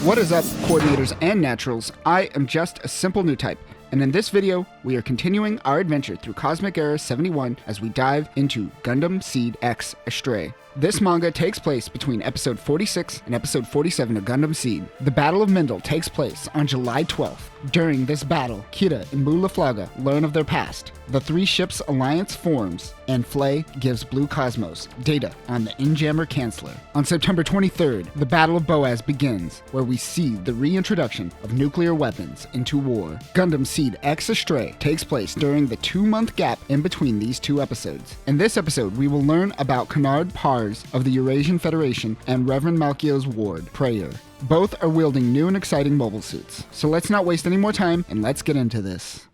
What is up, coordinators and naturals? I am just a simple new type, and in this video, we are continuing our adventure through Cosmic Era 71 as we dive into Gundam Seed X Astray. This manga takes place between episode 46 and episode 47 of Gundam Seed. The Battle of Mindel takes place on July 12th. During this battle, Kira and Mulaflaga learn of their past. The three ships' alliance forms, and Flay gives Blue Cosmos data on the Injammer Chancellor. On September 23rd, the Battle of Boaz begins, where we see the reintroduction of nuclear weapons into war. Gundam Seed X Astray takes place during the 2-month gap in between these two episodes. In this episode, we will learn about Canard Pars of the Eurasian Federation and Reverend Malkio's ward, Prayer. Both are wielding new and exciting mobile suits. So let's not waste any more time and let's get into this.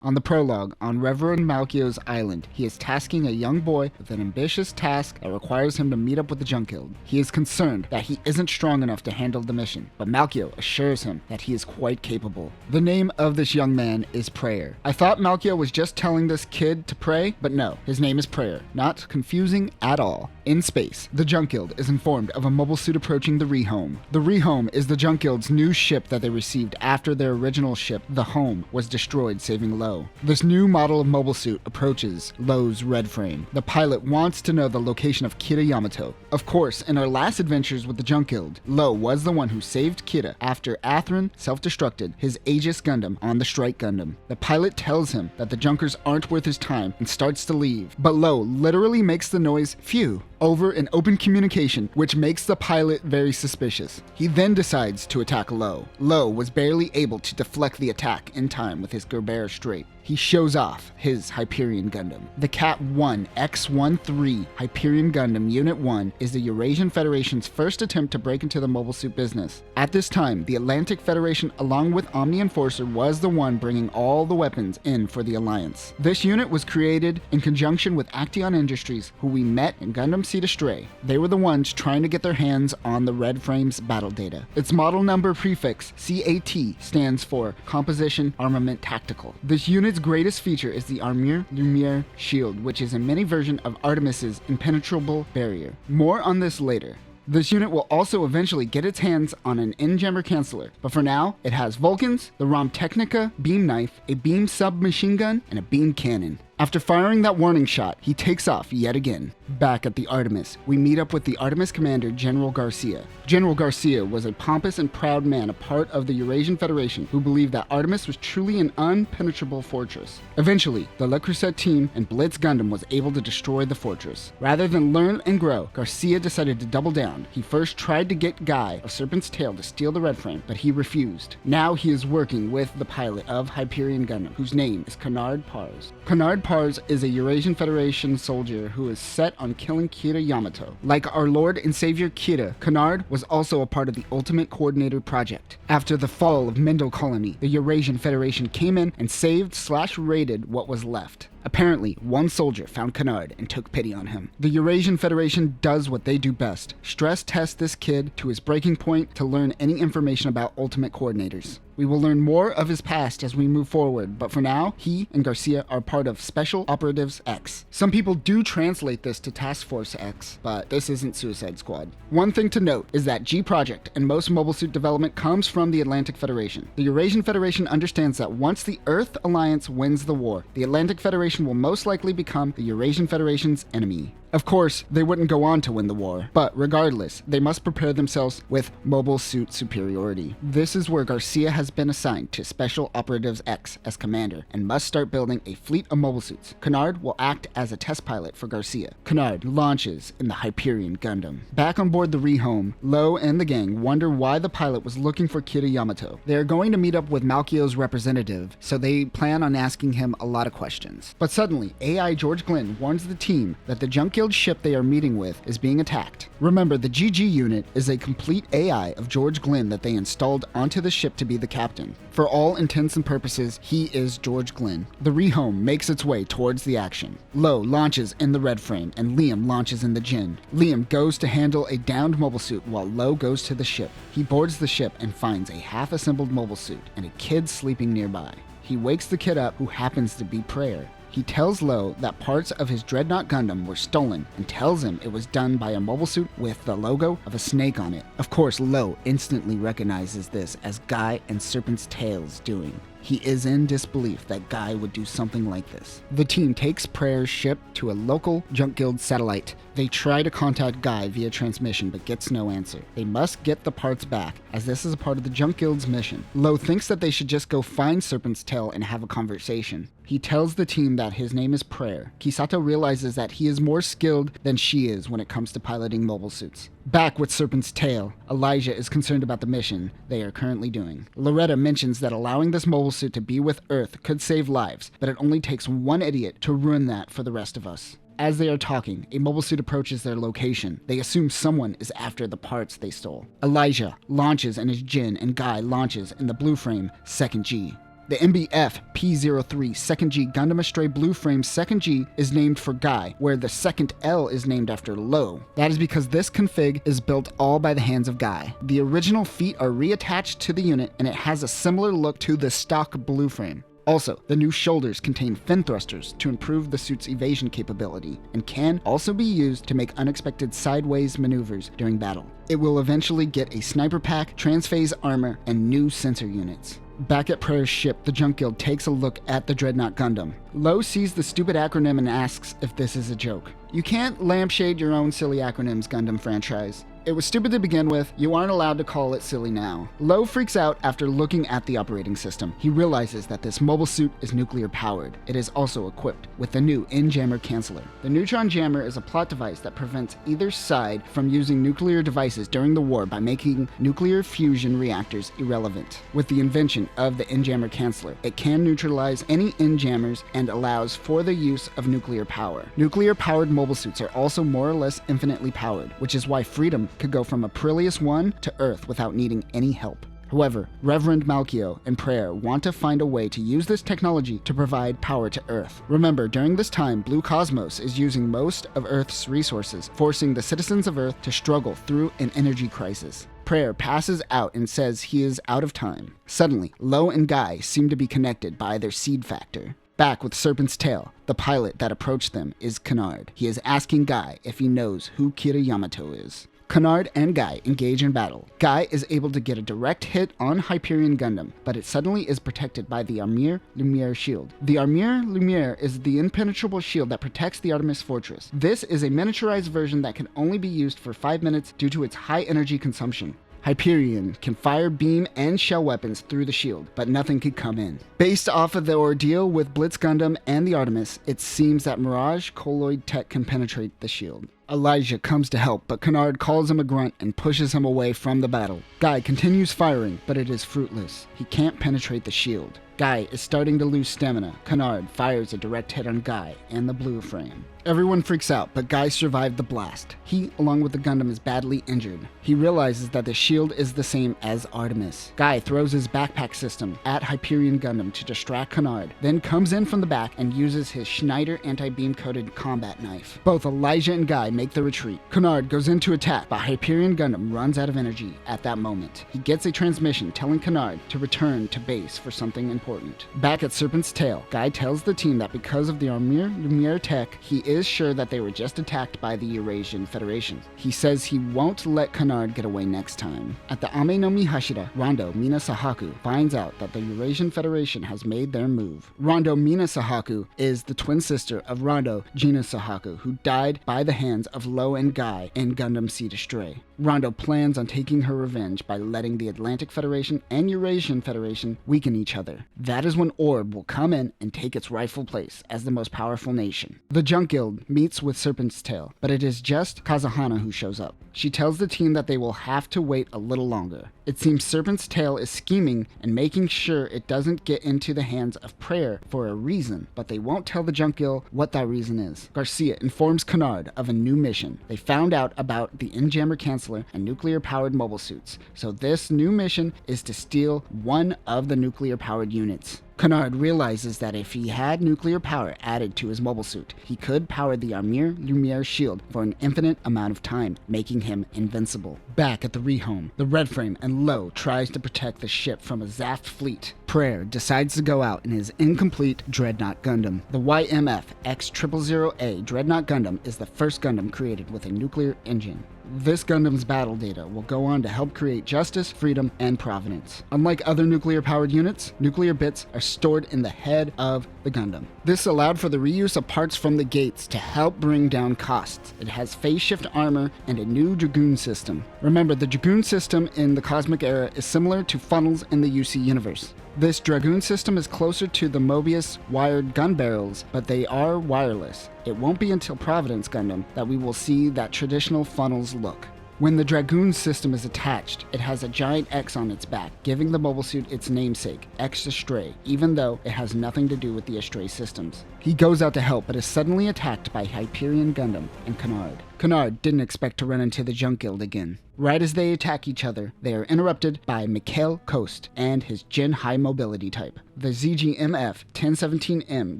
On the prologue, on Reverend Malkio's island, he is tasking a young boy with an ambitious task that requires him to meet up with the Junk Guild. He is concerned that he isn't strong enough to handle the mission, but Malkio assures him that he is quite capable. The name of this young man is Prayer. I thought Malkio was just telling this kid to pray, but no, his name is Prayer. Not confusing at all. In space, the Junk Guild is informed of a mobile suit approaching the Rehome. The Rehome is the Junk Guild's new ship that they received after their original ship, the Home, was destroyed, saving Lo. This new model of mobile suit approaches Lo's red frame. The pilot wants to know the location of Kira Yamato. Of course, in our last adventures with the Junk Guild, Lo was the one who saved Kira after Atherin self-destructed his Aegis Gundam on the Strike Gundam. The pilot tells him that the Junkers aren't worth his time and starts to leave, but Lo literally makes the noise phew over an open communication, which makes the pilot very suspicious. He then decides to attack Lo. Lo was barely able to deflect the attack in time with his Gerber straight. He shows off his Hyperion Gundam. The Cat 1 X-13 Hyperion Gundam Unit 1 is the Eurasian Federation's first attempt to break into the mobile suit business. At this time, the Atlantic Federation along with Omni Enforcer was the one bringing all the weapons in for the Alliance. This unit was created in conjunction with Action Industries, who we met in Gundam Seed Astray. They were the ones trying to get their hands on the Red Frame's battle data. Its model number prefix, CAT, stands for Composition Armament Tactical. This unit's greatest feature is the Armure Lumiere shield, which is a mini version of Artemis's impenetrable barrier. More on this later. This unit will also eventually get its hands on an Injammer Chancellor, but for now, it has Vulcans, the Rom Technica beam knife, a beam submachine gun, and a beam cannon. After firing that warning shot, he takes off yet again. Back at the Artemis, we meet up with the Artemis commander, General Garcia. General Garcia was a pompous and proud man, a part of the Eurasian Federation, who believed that Artemis was truly an unpenetrable fortress. Eventually, the Le Creuset team and Blitz Gundam was able to destroy the fortress. Rather than learn and grow, Garcia decided to double down. He first tried to get Guy of Serpent's Tail to steal the Red Frame, but he refused. Now he is working with the pilot of Hyperion Gundam, whose name is Canard Pars. Canard Pars is a Eurasian Federation soldier who is set on killing Kira Yamato. Like our Lord and Savior Kira, Canard was also a part of the Ultimate Coordinator project. After the fall of Mindel Colony, the Eurasian Federation came in and saved/raided what was left. Apparently, one soldier found Canard and took pity on him. The Eurasian Federation does what they do best: stress test this kid to his breaking point to learn any information about Ultimate Coordinators. We will learn more of his past as we move forward, but for now, he and Garcia are part of Special Operatives X. Some people do translate this to Task Force X, but this isn't Suicide Squad. One thing to note is that G Project and most mobile suit development comes from the Atlantic Federation. The Eurasian Federation understands that once the Earth Alliance wins the war, the Atlantic Federation will most likely become the Eurasian Federation's enemy. Of course, they wouldn't go on to win the war, but regardless, they must prepare themselves with mobile suit superiority. This is where Garcia has been assigned to Special Operatives X as commander and must start building a fleet of mobile suits. Canard will act as a test pilot for Garcia. Canard launches in the Hyperion Gundam. Back on board the Rehome, Lo and the gang wonder why the pilot was looking for Kira Yamato. They are going to meet up with Malkio's representative, so they plan on asking him a lot of questions. But suddenly, AI George Glenn warns the team that the Junk Guild ship they are meeting with is being attacked. Remember, the GG unit is a complete AI of George Glenn that they installed onto the ship to be the captain. For all intents and purposes, he is George Glenn. The Rehome makes its way towards the action. Lo launches in the Red Frame and Liam launches in the Jin. Liam goes to handle a downed mobile suit while Lo goes to the ship. He boards the ship and finds a half-assembled mobile suit and a kid sleeping nearby. He wakes the kid up, who happens to be Prayer. He tells Lo that parts of his Dreadnought Gundam were stolen and tells him it was done by a mobile suit with the logo of a snake on it. Of course, Lo instantly recognizes this as Guy and Serpent's Tail's doing. He is in disbelief that Guy would do something like this. The team takes Prayer's ship to a local Junk Guild satellite. They try to contact Guy via transmission but gets no answer. They must get the parts back, as this is a part of the Junk Guild's mission. Lo thinks that they should just go find Serpent's Tail and have a conversation. He tells the team that his name is Prayer. Kisato realizes that he is more skilled than she is when it comes to piloting mobile suits. Back with Serpent's Tail, Elijah is concerned about the mission they are currently doing. Loretta mentions that allowing this mobile suit to be with Earth could save lives, but it only takes one idiot to ruin that for the rest of us. As they are talking, a mobile suit approaches their location. They assume someone is after the parts they stole. Elijah launches in his Jin and Guy launches in the Blue Frame 2nd G. The MBF P03 2nd G Gundam Astray Blue Frame 2nd G is named for Guy, where the 2nd L is named after Lo. That is because this config is built all by the hands of Guy. The original feet are reattached to the unit and it has a similar look to the stock Blue Frame. Also, the new shoulders contain fin thrusters to improve the suit's evasion capability and can also be used to make unexpected sideways maneuvers during battle. It will eventually get a sniper pack, transphase armor, and new sensor units. Back at Prayer's ship, the Junk Guild takes a look at the Dreadnought Gundam. Lo sees the stupid acronym and asks if this is a joke. You can't lampshade your own silly acronyms, Gundam franchise. It was stupid to begin with, you aren't allowed to call it silly now. Lo freaks out after looking at the operating system. He realizes that this mobile suit is nuclear powered. It is also equipped with the new in-jammer canceller. The neutron jammer is a plot device that prevents either side from using nuclear devices during the war by making nuclear fusion reactors irrelevant. With the invention of the in-jammer canceller, it can neutralize any in-jammers and allows for the use of nuclear power. Nuclear-powered mobile suits are also more or less infinitely powered, which is why Freedom could go from Aprillius 1 to Earth without needing any help. However, Reverend Malchio and Prayer want to find a way to use this technology to provide power to Earth. Remember, during this time, Blue Cosmos is using most of Earth's resources, forcing the citizens of Earth to struggle through an energy crisis. Prayer passes out and says he is out of time. Suddenly, Lo and Guy seem to be connected by their seed factor. Back with Serpent's Tail, the pilot that approached them is Canard. He is asking Guy if he knows who Kira Yamato is. Canard and Guy engage in battle. Guy is able to get a direct hit on Hyperion Gundam, but it suddenly is protected by the Armure Lumiere shield. The Armure Lumiere is the impenetrable shield that protects the Artemis Fortress. This is a miniaturized version that can only be used for 5 minutes due to its high energy consumption. Hyperion can fire beam and shell weapons through the shield, but nothing could come in. Based off of the ordeal with Blitz Gundam and the Artemis, it seems that Mirage colloid tech can penetrate the shield. Elijah comes to help, but Canard calls him a grunt and pushes him away from the battle. Guy continues firing, but it is fruitless. He can't penetrate the shield. Guy is starting to lose stamina. Canard fires a direct hit on Guy and the Blue Frame. Everyone freaks out, but Guy survived the blast. He, along with the Gundam, is badly injured. He realizes that the shield is the same as Artemis. Guy throws his backpack system at Hyperion Gundam to distract Canard, then comes in from the back and uses his Schneider anti-beam coated combat knife. Both Elijah and Guy make the retreat. Canard goes in to attack, but Hyperion Gundam runs out of energy at that moment. He gets a transmission telling Canard to return to base for something important. Back at Serpent's Tail, Guy tells the team that because of the Armure Lumiere tech, he is sure that they were just attacked by the Eurasian Federation. He says he won't let Canard get away next time. At the Ame no Mihashira, Rondo Mina Sahaku finds out that the Eurasian Federation has made their move. Rondo Mina Sahaku is the twin sister of Rondo Gina Sahaku, who died by the hands of Lo and Guy in Gundam Seed Astray. Rondo plans on taking her revenge by letting the Atlantic Federation and Eurasian Federation weaken each other. That is when Orb will come in and take its rightful place as the most powerful nation. The Junk Guild meets with Serpent's Tail, but it is just Kazahana who shows up. She tells the team that they will have to wait a little longer. It seems Serpent's Tail is scheming and making sure it doesn't get into the hands of Prayer for a reason, but they won't tell the Junk Guild what that reason is. Garcia informs Canard of a new mission. They found out about the in-jammer canceller and nuclear-powered mobile suits, so this new mission is to steal one of the nuclear-powered units. Canard realizes that if he had nuclear power added to his mobile suit, he could power the Armure Lumiere shield for an infinite amount of time, making him invincible. Back at the Rehome, the Red Frame and Lo tries to protect the ship from a Zaft fleet. Prayer decides to go out in his incomplete Dreadnought Gundam. The YMF X000A Dreadnought Gundam is the first Gundam created with a nuclear engine. This Gundam's battle data will go on to help create justice, freedom, and providence. Unlike other nuclear-powered units, nuclear bits are stored in the head of the Gundam. This allowed for the reuse of parts from the gates to help bring down costs. It has phase shift armor and a new Dragoon system. Remember, the Dragoon system in the Cosmic Era is similar to funnels in the UC universe. This Dragoon system is closer to the Mobius wired gun barrels, but they are wireless. It won't be until Providence Gundam that we will see that traditional funnels look. When the Dragoon system is attached, it has a giant X on its back, giving the mobile suit its namesake, X Astray, even though it has nothing to do with the Astray systems. He goes out to help, but is suddenly attacked by Hyperion Gundam and Canard. Canard didn't expect to run into the Junk Guild again. Right as they attack each other, they are interrupted by Mikhail Kost and his Jin High Mobility type. The ZGMF 1017M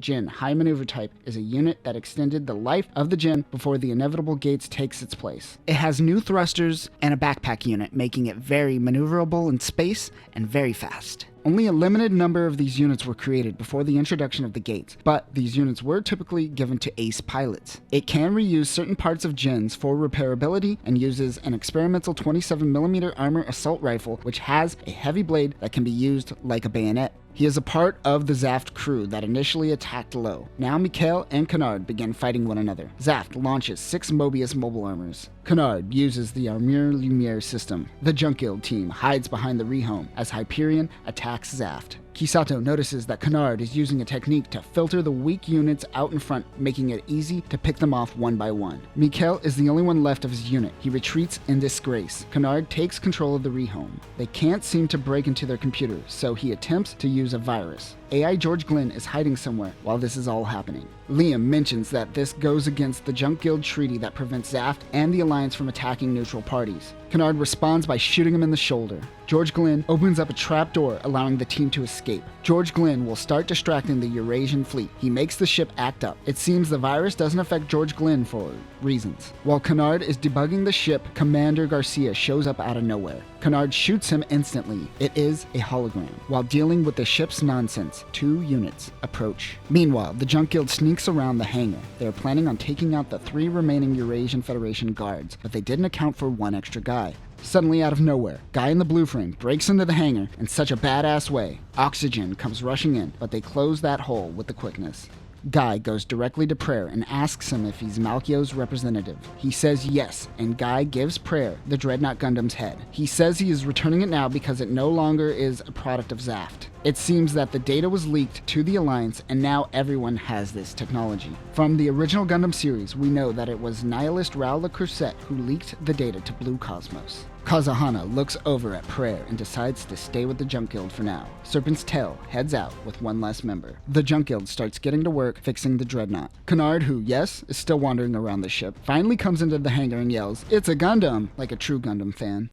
Jin High Maneuver type is a unit that extended the life of the Jin before the inevitable gates takes its place. It has new thrusters and a backpack unit, making it very maneuverable in space and very fast. Only a limited number of these units were created before the introduction of the gates, but these units were typically given to ace pilots. It can reuse certain parts of Jins for repairability and uses an experimental 27mm armor assault rifle which has a heavy blade that can be used like a bayonet. He is a part of the Zaft crew that initially attacked low. Now Mikhail and Canard begin fighting one another. Zaft launches 6 Mobius mobile armors. Canard uses the Armure Lumiere system. The Junk Guild team hides behind the Rehome as Hyperion attacks Zaft. Kisato notices that Canard is using a technique to filter the weak units out in front, making it easy to pick them off one by one. Mikhail is the only one left of his unit. He retreats in disgrace. Canard takes control of the Rehome. They can't seem to break into their computer, so he attempts to use a virus. AI George Glynn is hiding somewhere while this is all happening. Liam mentions that this goes against the Junk Guild treaty that prevents Zaft and the Alliance from attacking neutral parties. Canard responds by shooting him in the shoulder. George Glynn opens up a trapdoor, allowing the team to escape. George Glynn will start distracting the Eurasian fleet. He makes the ship act up. It seems the virus doesn't affect George Glynn for reasons. While Canard is debugging the ship, Commander Garcia shows up out of nowhere. Canard shoots him instantly. It is a hologram. While dealing with the ship's nonsense, 2 units approach. Meanwhile, the Junk Guild sneaks around the hangar. They are planning on taking out the 3 remaining Eurasian Federation guards, but they didn't account for 1 extra guy. Suddenly, out of nowhere, Guy in the blue frame breaks into the hangar in such a badass way. Oxygen comes rushing in, but they close that hole with the quickness. Guy goes directly to Prayer and asks him if he's Malkio's representative. He says yes, and Guy gives Prayer the Dreadnought Gundam's head. He says he is returning it now because it no longer is a product of Zaft. It seems that the data was leaked to the Alliance, and now everyone has this technology. From the original Gundam series, we know that it was nihilist Raoul Le Creuset who leaked the data to Blue Cosmos. Kazahana looks over at Prayer and decides to stay with the Junk Guild for now. Serpent's Tail heads out with 1 less member. The Junk Guild starts getting to work fixing the Dreadnought. Canard, who, yes, is still wandering around the ship, finally comes into the hangar and yells, "It's a Gundam!" like a true Gundam fan.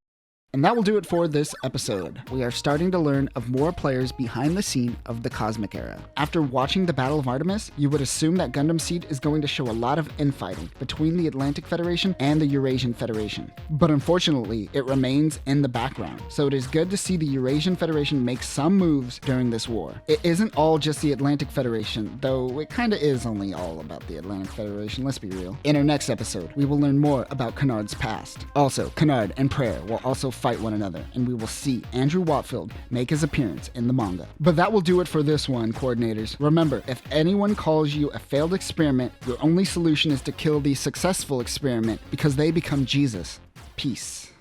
And that will do it for this episode. We are starting to learn of more players behind the scene of the Cosmic Era. After watching the Battle of Artemis, you would assume that Gundam Seed is going to show a lot of infighting between the Atlantic Federation and the Eurasian Federation. But unfortunately, it remains in the background, so it is good to see the Eurasian Federation make some moves during this war. It isn't all just the Atlantic Federation, though it kinda is only all about the Atlantic Federation, let's be real. In our next episode, we will learn more about Canard's past. Also, Canard and Prayer will also fight one another, and we will see Andrew Watfield make his appearance in the manga. But that will do it for this one, coordinators. Remember, if anyone calls you a failed experiment, your only solution is to kill the successful experiment because they become Jesus. Peace.